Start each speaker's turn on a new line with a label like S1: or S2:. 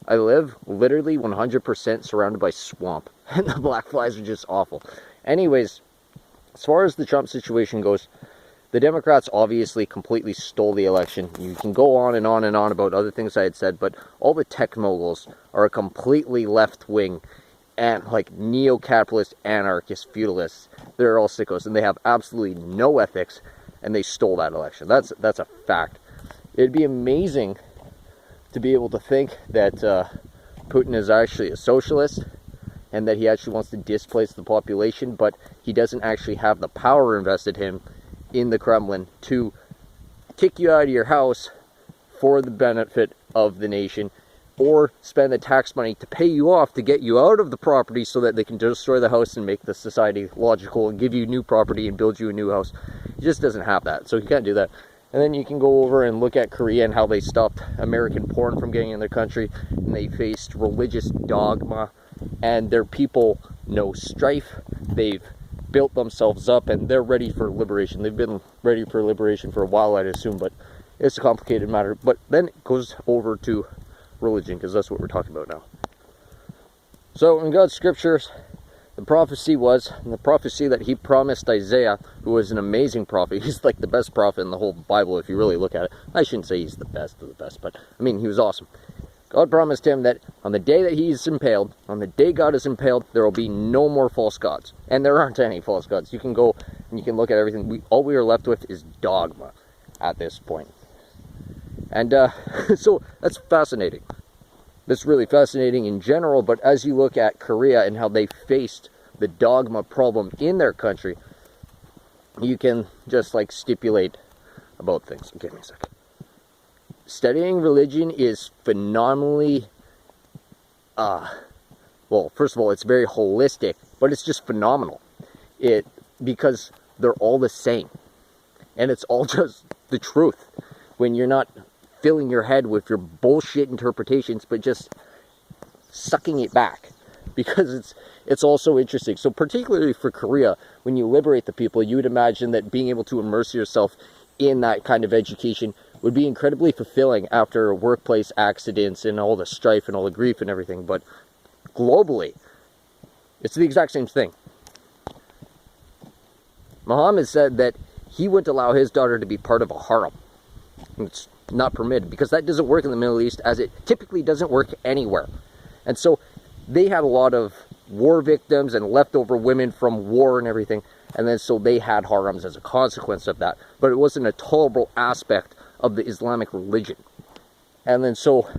S1: I live literally 100% surrounded by swamp, and the black flies are just awful. Anyways, as far as the Trump situation goes, the Democrats obviously completely stole the election. You can go on and on and on about other things I had said, but all the tech moguls are a completely left-wing and like neo-capitalist, anarchist, feudalists. They're all sickos, and they have absolutely no ethics, and they stole that election. That's a fact. It'd be amazing to be able to think that Putin is actually a socialist and that he actually wants to displace the population, but he doesn't actually have the power invested in him in the Kremlin to kick you out of your house for the benefit of the nation, or spend the tax money to pay you off to get you out of the property so that they can destroy the house and make the society logical and give you new property and build you a new house. He just doesn't have that, so he can't do that. And then you can go over and look at Korea and how they stopped American porn from getting in their country, and they faced religious dogma, and their people know strife. They've built themselves up, and they're ready for liberation. They've been ready for liberation for a while, I'd assume, but it's a complicated matter. But then it goes over to religion, because that's what we're talking about now. So in God's scriptures, the prophecy was, and the prophecy that he promised Isaiah, who was an amazing prophet. He's like the best prophet in the whole Bible if you really look at it. I shouldn't say he's the best of the best, but I mean, he was awesome. God promised him that on the day that he's impaled, on the day God is impaled, there will be no more false gods. And there aren't any false gods. You can go and you can look at everything. All we are left with is dogma at this point. And so that's fascinating. That's really fascinating in general, but as you look at Korea and how they faced the dogma problem in their country, you can just like stipulate about things. Give me a second. Studying religion is phenomenally, well, first of all, it's very holistic, but it's just phenomenal. Because they're all the same. And it's all just the truth. When you're not filling your head with your bullshit interpretations, but just sucking it back, because it's also interesting. So particularly for Korea, when you liberate the people, you would imagine that being able to immerse yourself in that kind of education would be incredibly fulfilling after workplace accidents and all the strife and all the grief and everything. But globally, it's the exact same thing. Muhammad said that he wouldn't allow his daughter to be part of a harem. It's not permitted, because that doesn't work in the Middle East, as it typically doesn't work anywhere. And so they had a lot of war victims and leftover women from war and everything, and then so they had harems as a consequence of that. But it wasn't a tolerable aspect of the Islamic religion. And then so